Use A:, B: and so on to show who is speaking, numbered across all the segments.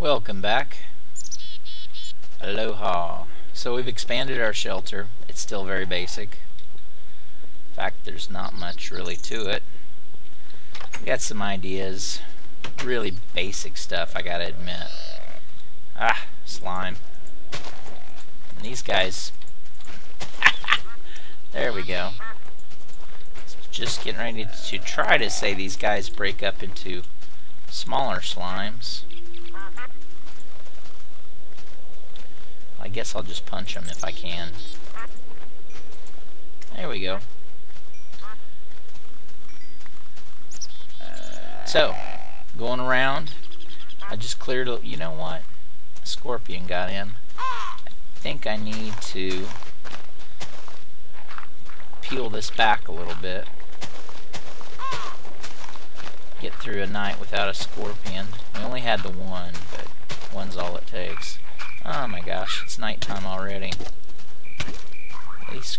A: Welcome back. Aloha. So we've expanded our shelter. It's still very basic. In fact, there's not much really to it. We got some ideas. Really basic stuff, I gotta admit. Ah, slime. And these guys. There we go. Just getting ready to try to say these guys break up into smaller slimes. I guess I'll just punch them if I can. There we go. So, going around, I just cleared, you know what? A scorpion got in. I think I need to peel this back a little bit. Get through a night without a scorpion. We only had the one, but one's all it takes. Oh my gosh, it's nighttime already. These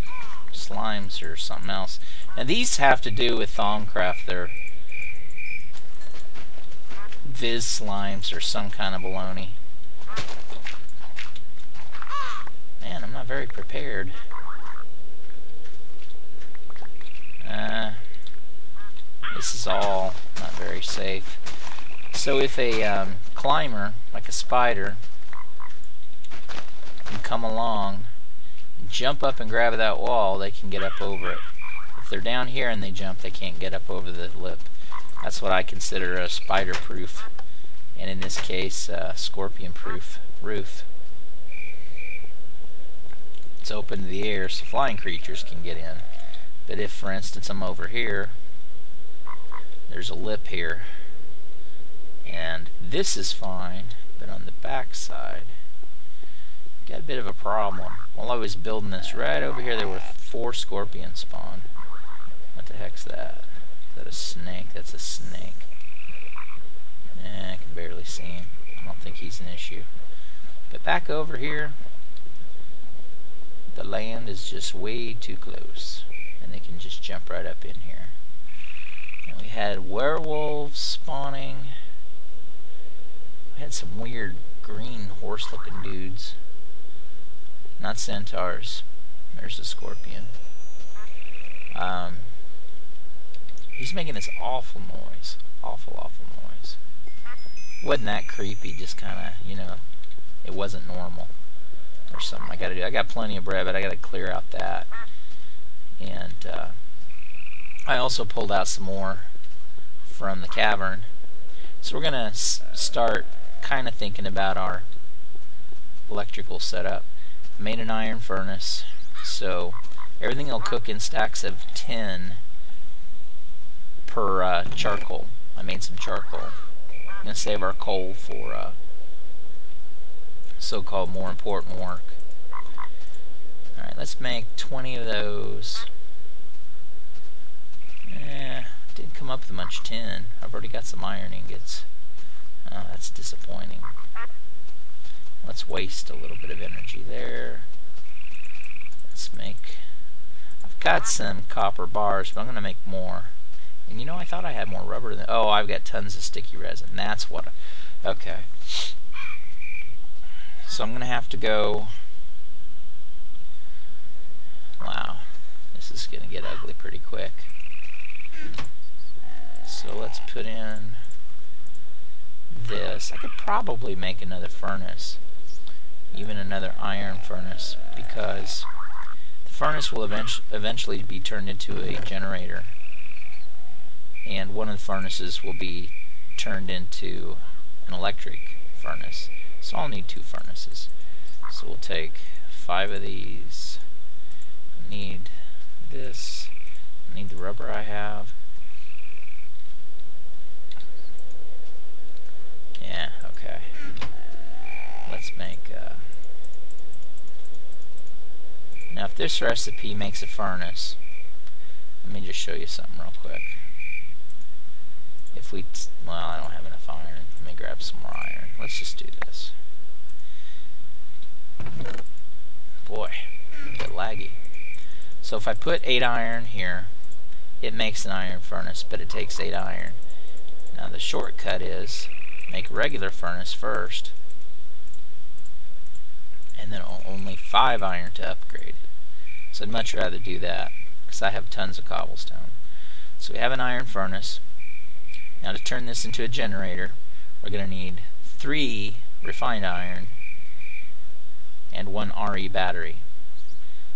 A: slimes are something else. Now these have to do with Thaumcraft. They're Viz slimes or some kind of baloney. Man, I'm not very prepared. This is all not very safe. So if a climber, like a spider, can come along and jump up and grab that wall, they can get up over it. If they're down here and they jump, they can't get up over the lip. That's what I consider a spider-proof, and in this case, scorpion-proof roof. It's open to the air, so flying creatures can get in. But if, for instance, I'm over here, there's a lip here, and this is fine, but on the back side, got a bit of a problem. While I was building this right over here, there were 4 scorpions spawned. What the heck's that? Is that a snake? That's a snake. I can barely see him. I don't think he's an issue. But back over here, the land is just way too close, and they can just jump right up in here. And we had werewolves spawning. We had some weird green horse-looking dudes. Not centaurs. There's a scorpion. He's making this awful noise. Awful noise. Wasn't that creepy, just kinda, you know, it wasn't normal. There's something I gotta do. I got plenty of bread, but I gotta clear out that. And I also pulled out some more from the cavern. So we're gonna start kinda thinking about our electrical setup. I made an iron furnace, so everything will cook in stacks of 10 per charcoal. I made some charcoal. I'm going to save our coal for so-called more important work. Alright, let's make 20 of those. Didn't come up with much tin. I've already got some iron ingots. Oh, that's disappointing. Let's waste a little bit of energy there. Let's make... I've got some copper bars, but I'm going to make more. And you know, I thought I had more rubber than... Oh, I've got tons of sticky resin. That's what... Okay. So I'm going to have to go... Wow. This is going to get ugly pretty quick. So let's put in this. I could probably make another furnace. Even another iron furnace, because the furnace will eventually be turned into a generator, and one of the furnaces will be turned into an electric furnace. So I'll need 2 furnaces. So we'll take 5 of these. I need this. I need the rubber I have. Yeah, okay. Let's make now if this recipe makes a furnace, let me just show you something real quick. If we, well, I don't have enough iron. Let me grab some more iron. Let's just do this. Boy, a bit laggy. So if I put 8 iron here, it makes an iron furnace, but it takes 8 iron. Now the shortcut is make a regular furnace first, and then only 5 iron to upgrade it. So I'd much rather do that because I have tons of cobblestone. So we have an iron furnace. Now to turn this into a generator, we're going to need 3 refined iron and 1 RE battery.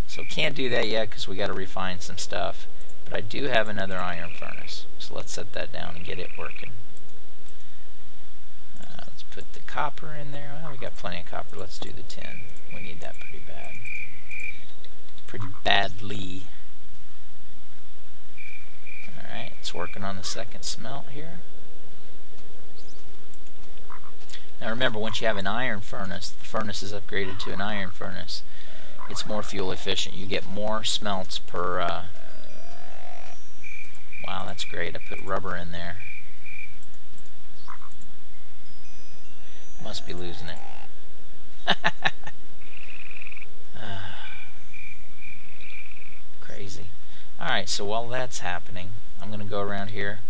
A: So can't do that yet because we got to refine some stuff, but I do have another iron furnace. So let's set that down and get it working. Let's put the copper in there. Well, we got plenty of copper. Let's do the tin. We need that pretty bad. Pretty badly. Alright, it's working on the second smelt here. Now remember, once you have an iron furnace, the furnace is upgraded to an iron furnace. It's more fuel efficient. You get more smelts per... Wow, that's great. I put rubber in there. Must be losing it. Crazy. Alright, so while that's happening, I'm going to go around here.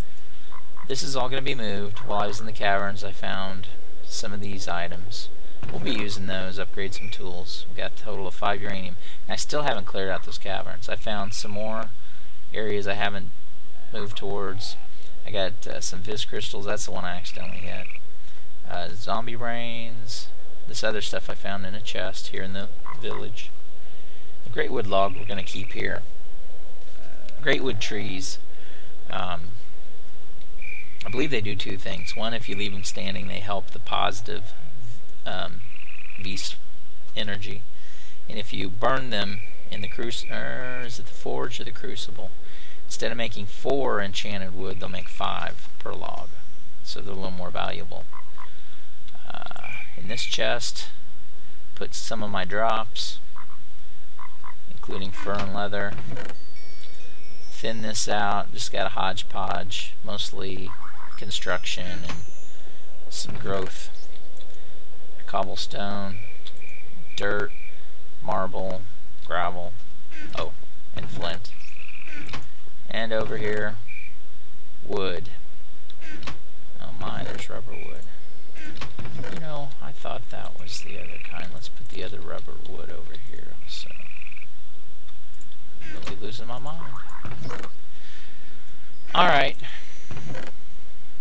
A: This is all going to be moved. While I was in the caverns, I found some of these items. We'll be using those, upgrade some tools. We've got a total of 5 uranium. And I still haven't cleared out those caverns. I found some more areas I haven't moved towards. I got some vis crystals. That's the one I accidentally hit. Zombie brains. This other stuff I found in a chest here in the village. The great wood log we're going to keep here. Great wood trees. I believe they do 2 things. One, if you leave them standing, they help the positive V energy. And if you burn them in the is it the forge or the crucible? Instead of making 4 enchanted wood, they'll make 5 per log. So they're a little more valuable. In this chest, put some of my drops, including fur and leather. Thin this out, just got a hodgepodge, mostly construction and some growth. Cobblestone, dirt, marble, gravel, and flint. And over here, wood. Oh my, there's rubber wood. You know, I thought that was the other kind. Let's put the other rubber wood over here. So, I'm really losing my mind. Alright.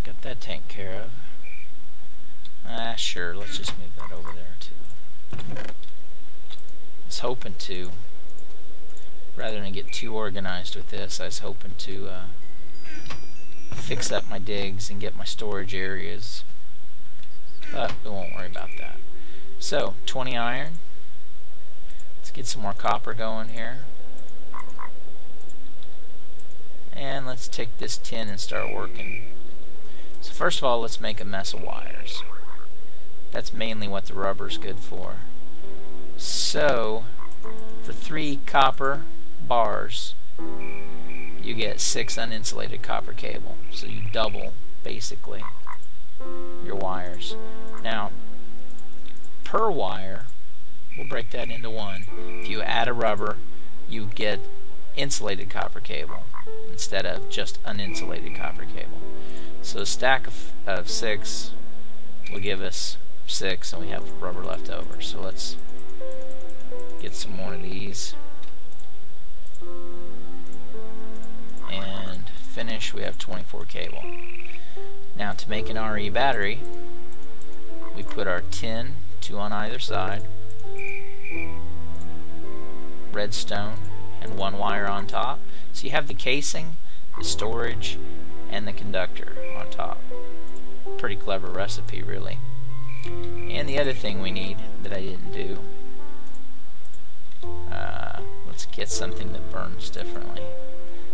A: Got that taken care of. Sure, let's just move that over there too. I was hoping to, rather than get too organized with this, I was hoping to fix up my digs and get my storage areas, but we won't worry about that. So, 20 iron. Let's get some more copper going here. And let's take this tin and start working. So first of all, let's make a mess of wires. That's mainly what the rubber's good for. So, for 3 copper bars, you get 6 uninsulated copper cable. So you double, basically, your wires. Now, per wire, we'll break that into 1. If you add a rubber, you get insulated copper cable instead of just uninsulated copper cable. So a stack of 6 will give us 6, and we have rubber left over. So let's get some more of these. And finish, we have 24 cable. Now to make an RE battery, we put our tin, 2 on either side, redstone, and 1 wire on top. So you have the casing, the storage, and the conductor on top. Pretty clever recipe, really. And the other thing we need that I didn't do, let's get something that burns differently.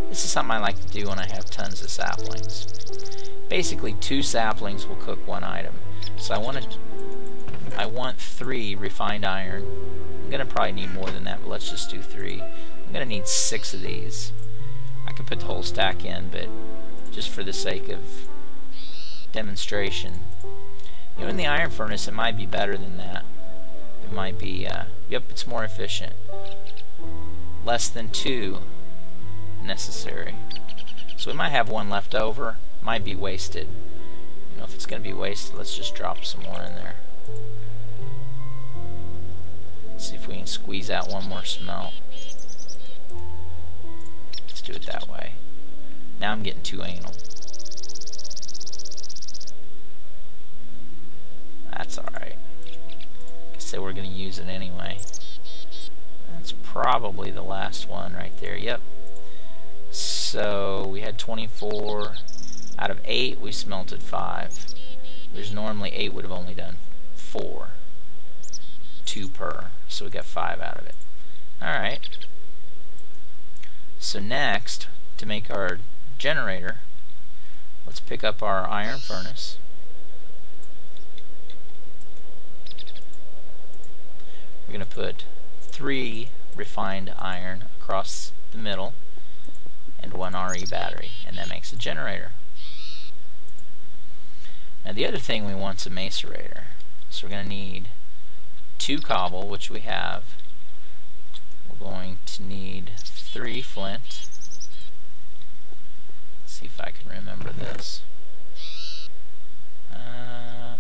A: This is something I like to do when I have tons of saplings. Basically 2 saplings will cook 1 item. So I want 3 refined iron. I'm going to probably need more than that, but let's just do 3. I'm going to need 6 of these. I could put the whole stack in, but just for the sake of demonstration. You know, in the iron furnace it might be better than that. It might be, yep, it's more efficient. Less than 2 necessary. So we might have 1 left over. Might be wasted. know if it's going to be wasted. Let's just drop some more in there. See if we can squeeze out one more smelt. Let's do it that way. Now I'm getting too anal. That's alright. I say we're going to use it anyway. That's probably the last one right there. Yep. So we had 24. Out of 8, we smelted 5. There's normally 8 would have only done 4. 2 per. So we got 5 out of it. Alright. So next, to make our generator, let's pick up our iron furnace. We're going to put 3 refined iron across the middle and 1 RE battery, and that makes a generator. Now the other thing we want is a macerator. So we're going to need 2 cobble, which we have. We're going to need 3 flint. Let's see if I can remember this.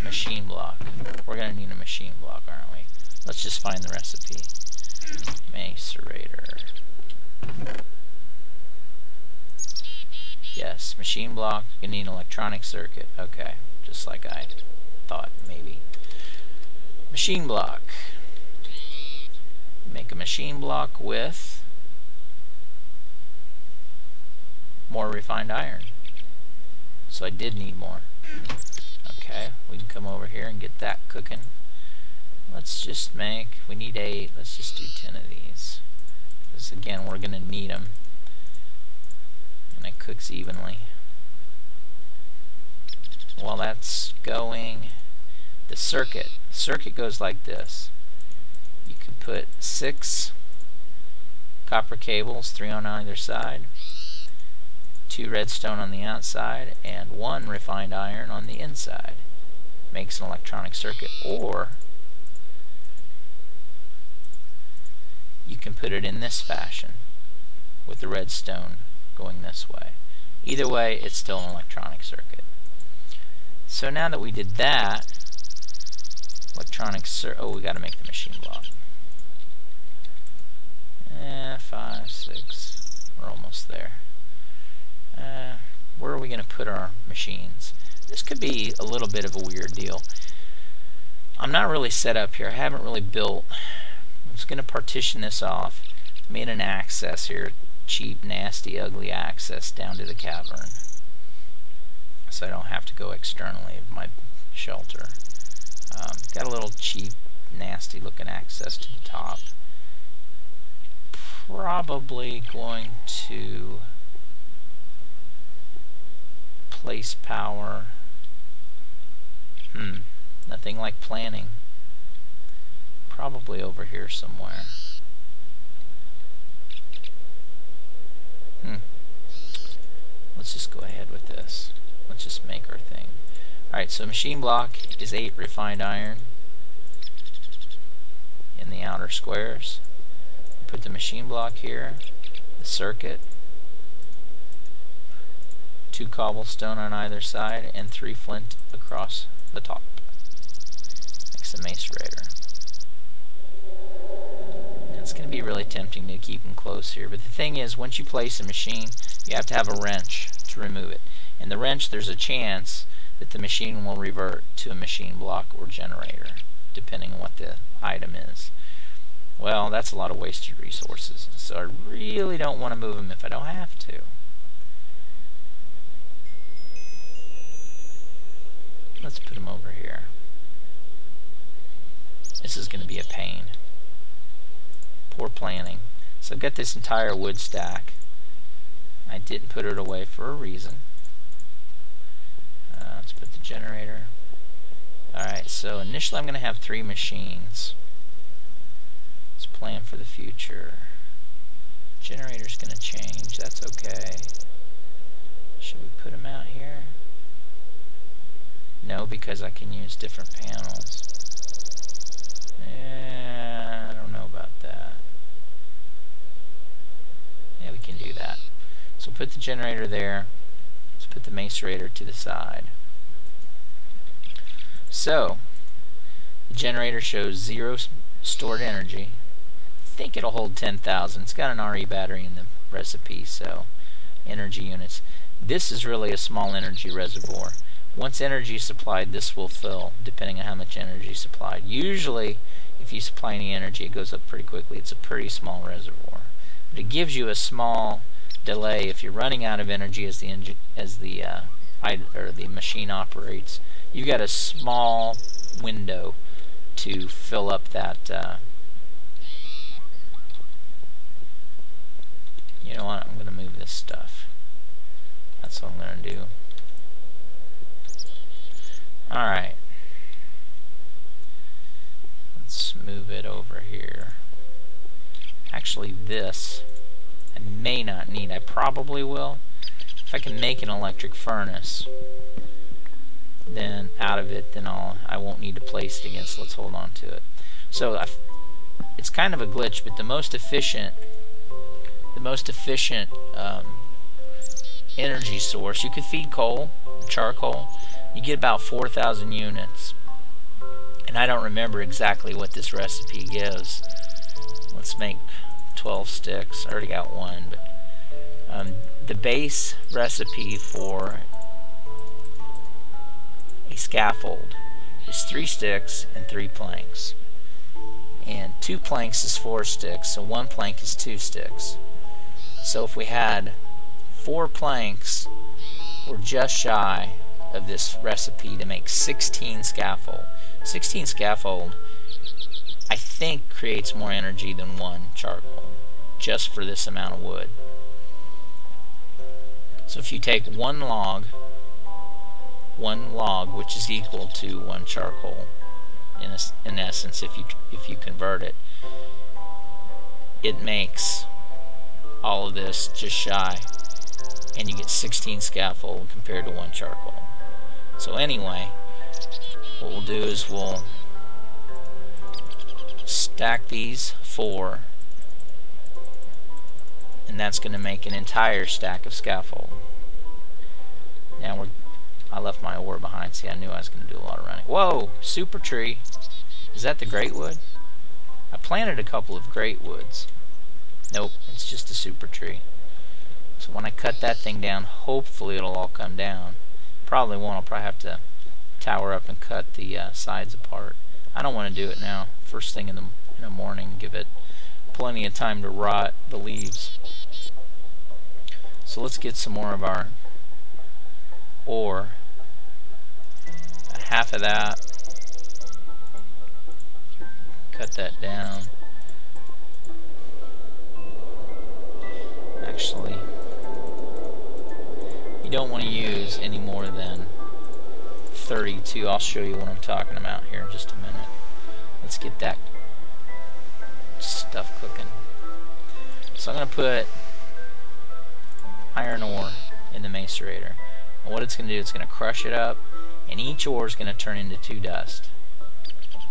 A: Machine block. We're going to need a machine block, aren't we? Let's just find the recipe. Macerator. Yes, machine block. You need an electronic circuit. Okay, just like I thought maybe. Machine block. Make a machine block with more refined iron. So I did need more. Okay, we can come over here and get that cooking. Let's just make, we need 8, let's just do 10 of these. Because again, we're going to need them. And it cooks evenly. While that's going, the circuit goes like this. You can put 6 copper cables, 3 on either side, 2 redstone on the outside, and 1 refined iron on the inside. Makes an electronic circuit. Or you can put it in this fashion with the redstone going this way. Either way, it's still an electronic circuit. So now that we did that, oh, we got to make the machine block. 5, 6, we're almost there. Where are we going to put our machines? This could be a little bit of a weird deal. I'm not really set up here. I haven't really built. I'm just going to partition this off. Made an access here. Cheap, nasty, ugly access down to the cavern. So I don't have to go externally of my shelter. Got a little cheap, nasty looking access to the top. Probably going to place power. Nothing like planning. Probably over here somewhere. Let's just go ahead with this. Let's just make our thing. Alright, so machine block is 8 refined iron in the outer squares. Put the machine block here, the circuit, 2 cobblestone on either side, and 3 flint across the top. Makes a macerator. It's going to be really tempting to keep them close here, but the thing is, once you place a machine, you have to have a wrench to remove it. And the wrench, there's a chance that the machine will revert to a machine block or generator, depending on what the item is. Well, that's a lot of wasted resources, so I really don't want to move them if I don't have to. Let's put them over here. This is going to be a pain. Poor planning. So I've got this entire wood stack. I didn't put it away for a reason. Let's put the generator. Alright, so initially I'm going to have 3 machines. Let's plan for the future. Generator's going to change. That's okay. Should we put them out here? No, because I can use different panels. I don't know about that. Yeah, we can do that. So put the generator there. Let's put the macerator to the side. So the generator shows 0 stored energy. I think it'll hold 10,000. It's got an RE battery in the recipe, so energy units. This is really a small energy reservoir. Once energy is supplied, this will fill, depending on how much energy is supplied. Usually, if you supply any energy, it goes up pretty quickly. It's a pretty small reservoir. But it gives you a small delay if you're running out of energy as the machine operates. You've got a small window to fill up that. You know what? I'm going to move this stuff. That's what I'm going to do. Alright. Let's move it over here. Actually, this I may not need. I probably will. If I can make an electric furnace, then out of it, then I won't need to place it again. So let's hold on to it. So it's kind of a glitch, but the most efficient energy source, you could feed coal, charcoal. You get about 4,000 units, and I don't remember exactly what this recipe gives. Let's make 12 sticks. I already got one, but the base recipe for a scaffold is 3 sticks and 3 planks, and 2 planks is 4 sticks, so 1 plank is 2 sticks. So if we had 4 planks, we're just shy of this recipe to make 16 scaffold. 16 scaffold, I think, creates more energy than 1 charcoal, just for this amount of wood. So if you take one log, which is equal to 1 charcoal, in essence, if you convert it, it makes all of this just shy, and you get 16 scaffold compared to 1 charcoal. So anyway, what we'll do is we'll stack these 4, and that's going to make an entire stack of scaffold. Now I left my ore behind. See, I knew I was going to do a lot of running. Whoa! Super tree. Is that the great wood? I planted a couple of great woods. Nope, it's just a super tree. So when I cut that thing down, hopefully it'll all come down. Probably won't. I'll probably have to tower up and cut the sides apart. I don't want to do it now. First thing in the morning, give it plenty of time to rot the leaves. So let's get some more of our ore. Half of that. Cut that down. Actually, you don't want to use any more than 32. I'll show you what I'm talking about here in just a minute. Let's get that stuff cooking. So I'm going to put iron ore in the macerator. And what it's going to do, it's going to crush it up, and each ore is going to turn into 2 dust.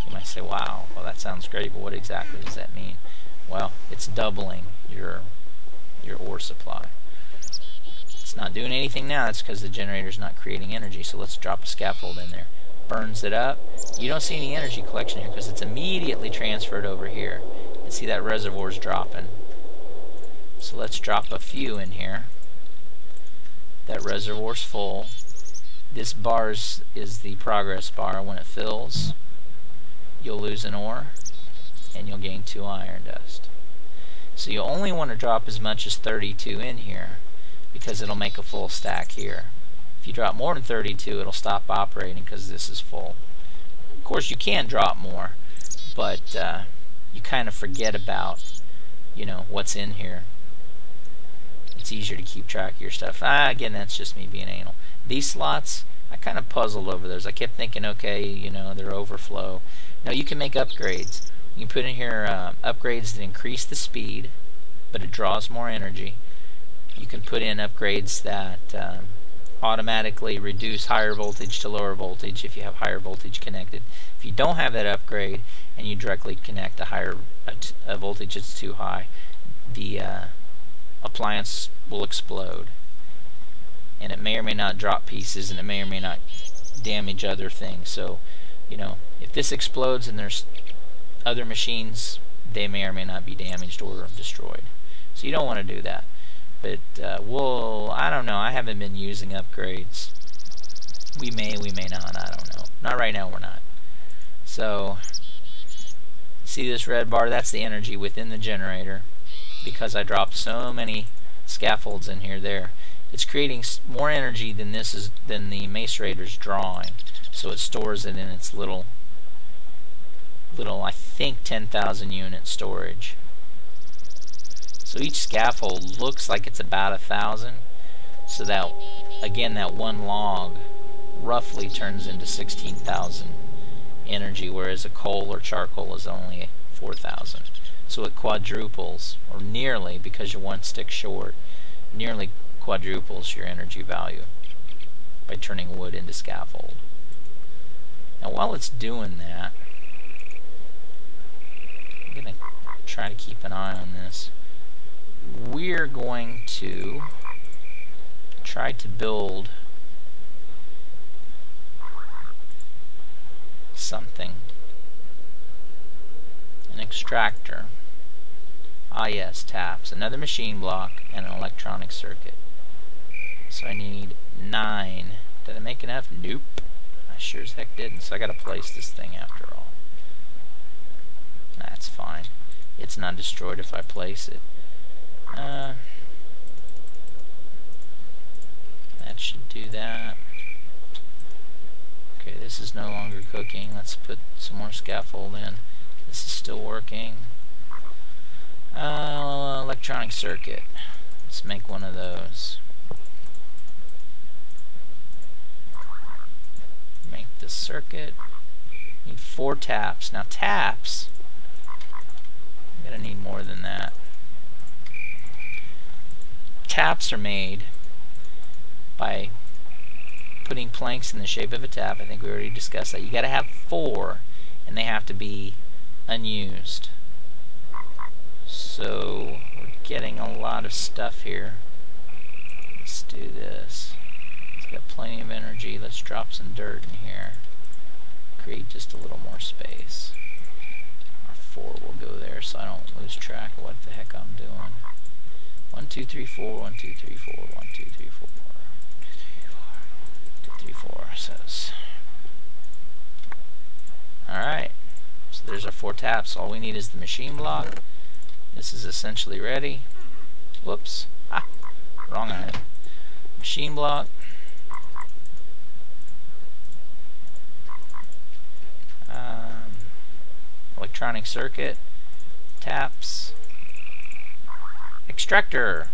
A: You might say, wow, well that sounds great, but what exactly does that mean? Well, it's doubling your ore supply. It's not doing anything now. That's because the generator's not creating energy. So let's drop a scaffold in there. Burns it up. You don't see any energy collection here because it's immediately transferred over here. And see that reservoir's dropping. So let's drop a few in here. That reservoir's full. This bar is the progress bar. When it fills, you'll lose an ore and you'll gain 2 iron dust. So you only want to drop as much as 32 in here because it'll make a full stack here. If you drop more than 32, it'll stop operating because this is full. Of course, you can drop more, but you kind of forget about, you know, what's in here. It's easier to keep track of your stuff. Again, that's just me being anal. These slots, I kind of puzzled over those. I kept thinking, okay, you know, they're overflow. Now you can make upgrades. You can put in here upgrades that increase the speed, but it draws more energy. You can put in upgrades that automatically reduce higher voltage to lower voltage if you have higher voltage connected. If you don't have that upgrade and you directly connect a voltage that's too high, the appliance will explode. And it may or may not drop pieces, and it may or may not damage other things. So you know, if this explodes and there's other machines, they may or may not be damaged or destroyed. So you don't want to do that. But I don't know. I haven't been using upgrades. We may not. I don't know. Not right now, we're not. So, see this red bar? That's the energy within the generator. Because I dropped so many scaffolds in here, it's creating more energy than than the macerator's drawing. So it stores it in its little I think 10,000 unit storage. So each scaffold looks like it's about 1,000. So that, again, that one log roughly turns into 16,000 energy, whereas a coal or charcoal is only 4,000. So it quadruples, or nearly, because you're one stick short, nearly quadruples your energy value by turning wood into scaffold. Now while it's doing that, I'm going to try to keep an eye on this. We're going to try to build something. An extractor. Ah yes, taps. Another machine block and an electronic circuit. So I need 9. Did I make enough? Nope. I sure as heck didn't. So I gotta place this thing after all. That's fine. It's not destroyed if I place it. That should do that. Okay, this is no longer cooking. Let's put some more scaffold in. This is still working. Electronic circuit. Let's make one of those. Make the circuit. Need 4 taps. Now taps, I'm gonna need more than that. Taps are made by putting planks in the shape of a tap. I think we already discussed that. You gotta have 4, and they have to be unused. So we're getting a lot of stuff here. Let's do this. It's got plenty of energy. Let's drop some dirt in here. Create just a little more space. Our 4 will go there so I don't lose track of what the heck I'm doing. 1, 2, 3, 4, 1, 2, 3, 4, 1, 2, 3, 4. 2, 3, 4 says. Alright. So there's our 4 taps. All we need is the machine block. This is essentially ready. Whoops. Ah, wrong item. Machine block. Electronic circuit. Taps. Extractor.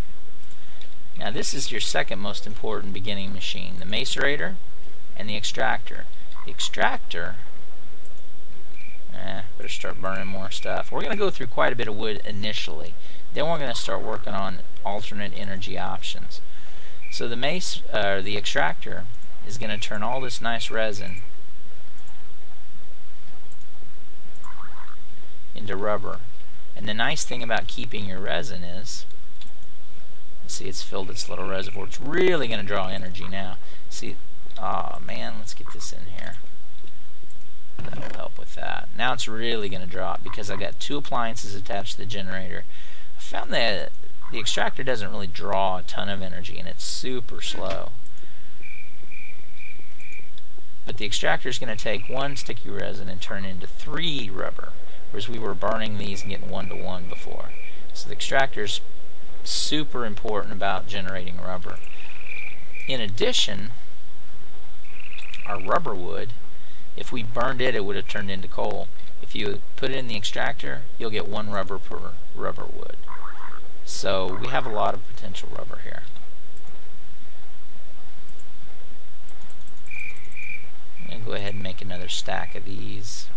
A: Now this is your second most important beginning machine. The macerator and the extractor. The extractor, better start burning more stuff. We're going to go through quite a bit of wood initially. Then we're going to start working on alternate energy options. So the extractor is going to turn all this nice resin into rubber. And the nice thing about keeping your resin is, see, it's filled its little reservoir. It's really going to draw energy now. See, oh man, let's get this in here. That'll help with that. Now it's really going to draw because I got 2 appliances attached to the generator. I found that the extractor doesn't really draw a ton of energy and it's super slow. But the extractor is going to take 1 sticky resin and turn it into 3 rubber, whereas we were burning these and getting 1 to 1 before. So the extractor is super important about generating rubber. In addition, our rubber wood, if we burned it, it would have turned into coal. If you put it in the extractor, you'll get 1 rubber per rubber wood. So we have a lot of potential rubber here. I'm going to go ahead and make another stack of these.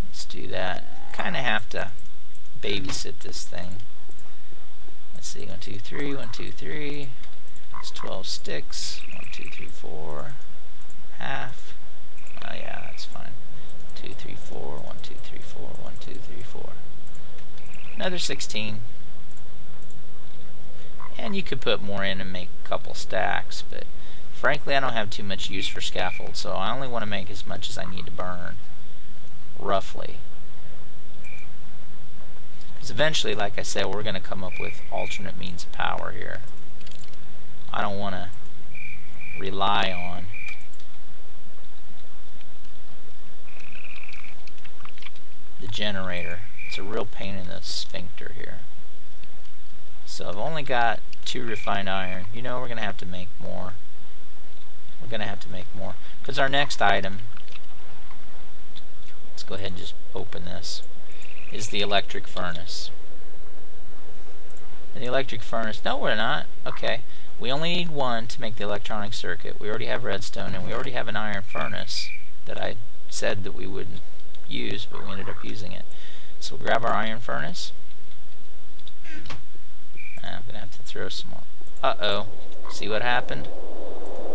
A: Let's do that. Kind of have to babysit this thing. Let's see, 1, 2, 3, 1, 2, 3. It's 12 sticks. 1, 2, 3, 4. Half. Oh yeah, that's fine. 2, 3, 4. 1, 2, 3, 4. 1, 2, 3, 4. Another 16. And you could put more in and make a couple stacks, but frankly I don't have too much use for scaffold, so I only want to make as much as I need to burn, roughly. Because eventually, like I said, we're going to come up with alternate means of power here. I don't want to rely on the generator. It's a real pain in the sphincter here. So I've only got 2 refined iron. You know, we're going to have to make more. We're going to have to make more. Because our next item, let's go ahead and just open this, is the electric furnace. And the electric furnace, no we're not. Okay. We only need 1 to make the electronic circuit. We already have redstone, and we already have an iron furnace that I said that we wouldn't use, but we ended up using it. So we'll grab our iron furnace. I'm going to have to throw some more. Uh-oh. See what happened?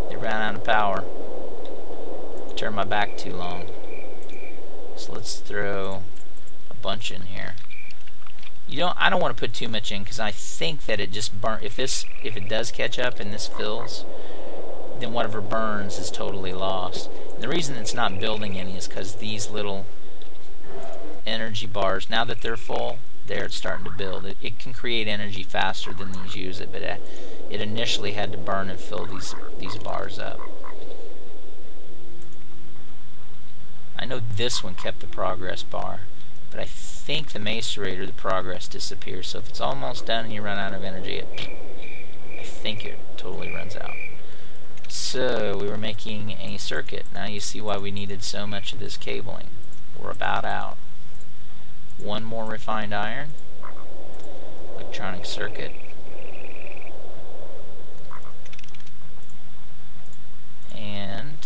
A: It ran out of power. I turned my back too long. So let's throw a bunch in here. I don't want to put too much in because I think that it just burns. If it does catch up and this fills, then whatever burns is totally lost. And the reason it's not building any is because these little energy bars, now that they're full, there it's starting to build. It can create energy faster than these use it, but it initially had to burn and fill these bars up. I know this one kept the progress bar, but I think the macerator, the progress disappears. So if it's almost done and you run out of energy, I think it totally runs out. So we were making a circuit. Now you see why we needed so much of this cabling. We're about out. 1 more refined iron, electronic circuit, and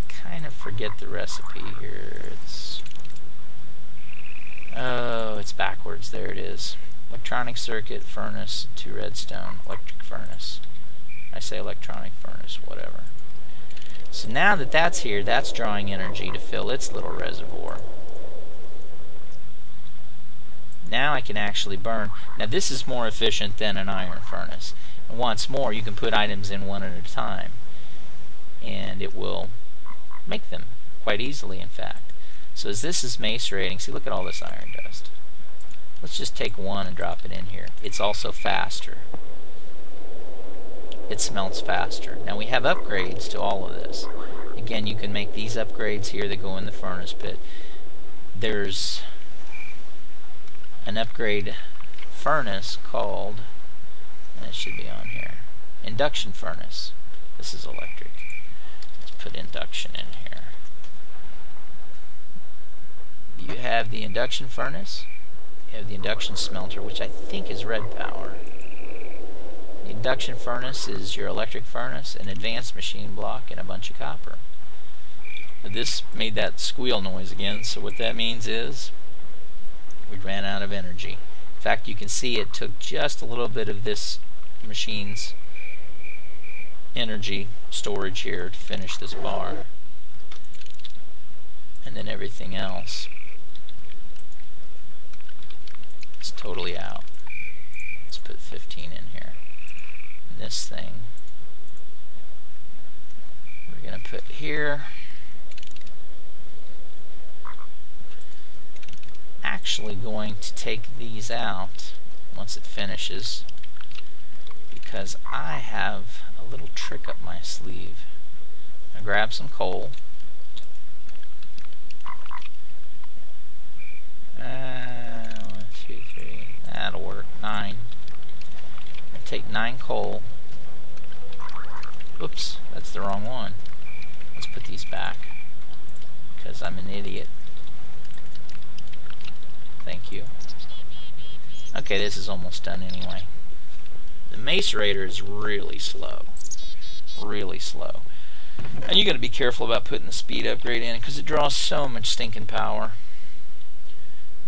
A: I kind of forget the recipe here. It's backwards. There it is. Electronic circuit, furnace, 2 redstone, electric furnace. I say electronic furnace, whatever. So now that that's here, that's drawing energy to fill its little reservoir. Now I can actually burn. Now this is more efficient than an iron furnace. And once more, you can put items in 1 at a time, and it will make them quite easily, in fact. So as this is macerating, see, look at all this iron dust. Let's just take 1 and drop it in here. It's also faster. It smelts faster. Now we have upgrades to all of this. Again, you can make these upgrades here that go in the furnace pit. There's an upgrade furnace called, and it should be on here, induction furnace. This is electric. Let's put induction in here. You have the induction furnace. You have the induction smelter, which I think is red power. The induction furnace is your electric furnace, an advanced machine block, and a bunch of copper. Now this made that squeal noise again, so what that means is we ran out of energy. In fact, you can see it took just a little bit of this machine's energy storage here to finish this bar. And then everything else is totally out. Let's put 15 in here. And this thing we're going to put here. Actually going to take these out once it finishes, because I have a little trick up my sleeve. I grab some coal. 1, 2, 3. That'll work. 9. I take 9 coal. Oops, that's the wrong one. Let's put these back because I'm an idiot. Thank you. Okay, this is almost done anyway. The macerator is really slow. Really slow. And you got to be careful about putting the speed upgrade in because it draws so much stinking power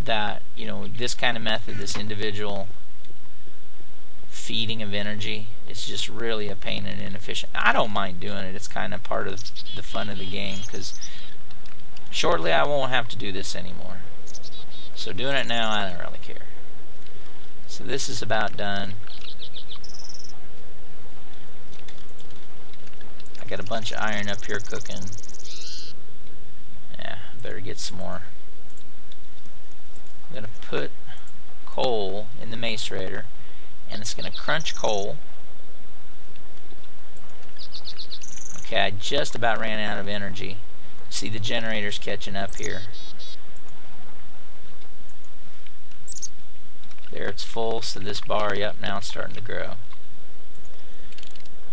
A: that, you know, this kind of method, this individual feeding of energy, it's just really a pain and inefficient. I don't mind doing it. It's kind of part of the fun of the game because shortly I won't have to do this anymore. So doing it now, I don't really care. So this is about done. I got a bunch of iron up here cooking. Yeah, better get some more. I'm going to put coal in the macerator, and it's going to crunch coal. Okay, I just about ran out of energy. See, the generator's catching up here. There, it's full, so this bar, yep, now it's starting to grow.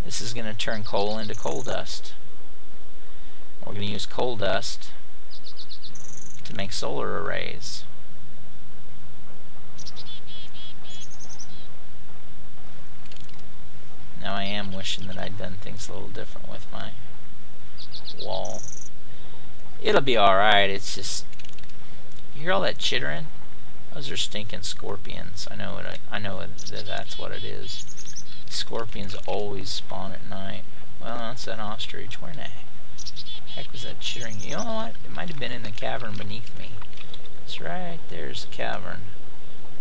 A: This is going to turn coal into coal dust. We're going to use coal dust to make solar arrays. Now I am wishing that I'd done things a little different with my wall. It'll be alright, it's just... You hear all that chittering? Those are stinking scorpions. I know that that's what it is. Scorpions always spawn at night. Well, that's an ostrich. Where in the heck was that chittering? You know what? It might have been in the cavern beneath me. It's right there's the cavern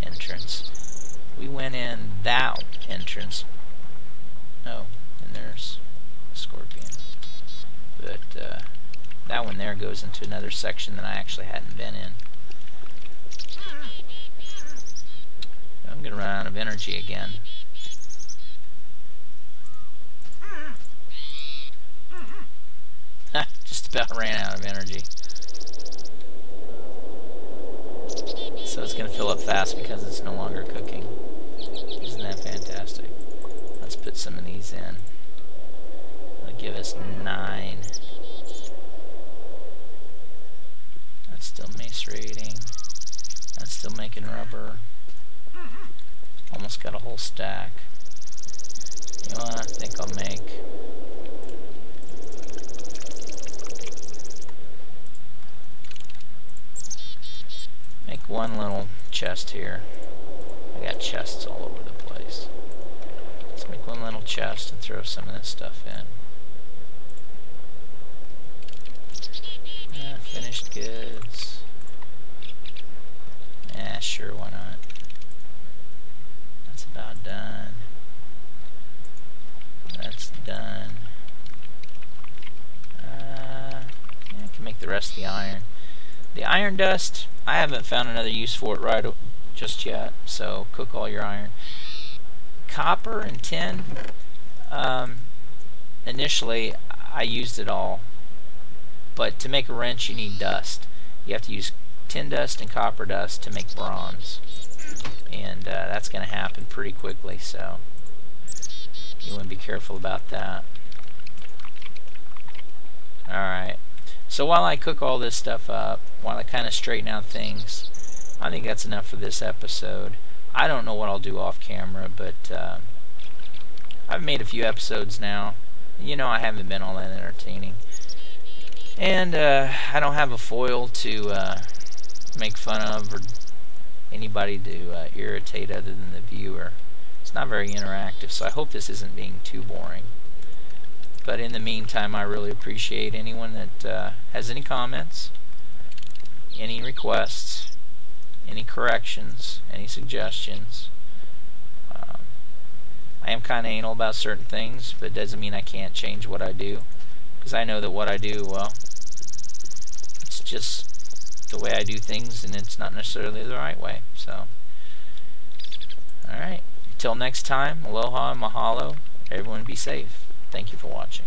A: entrance. We went in that entrance. Oh, and there's a scorpion. But that one there goes into another section that I actually hadn't been in. I'm going to run out of energy again. Just about ran out of energy. So it's going to fill up fast because it's no longer cooking. Isn't that fantastic? Let's put some of these in. That'll give us 9. That's still macerating. That's still making rubber. Almost got a whole stack. You know what? I think I'll make one little chest here. I got chests all over the place. Let's make one little chest and throw some of this stuff in. Finished goods. Yeah, sure, why not? That's about done. That's done. Yeah, I can make the rest of the iron. The iron dust, I haven't found another use for it right just yet, so cook all your iron. Copper and tin, initially I used it all, but to make a wrench you need dust. You have to use tin dust and copper dust to make bronze, and that's going to happen pretty quickly, so you want to be careful about that. Alright, so while I cook all this stuff up, while I kind of straighten out things, I think that's enough for this episode. I don't know what I'll do off camera, but I've made a few episodes now. You know, I haven't been all that entertaining. And I don't have a foil to make fun of or anybody to irritate other than the viewer. It's not very interactive, so I hope this isn't being too boring. But in the meantime, I really appreciate anyone that has any comments, any requests, any corrections, any suggestions. I am kind of anal about certain things, but it doesn't mean I can't change what I do, because I know that what I do, well, it's just the way I do things, and it's not necessarily the right way. So, alright, until next time, aloha and mahalo. Everyone be safe. Thank you for watching.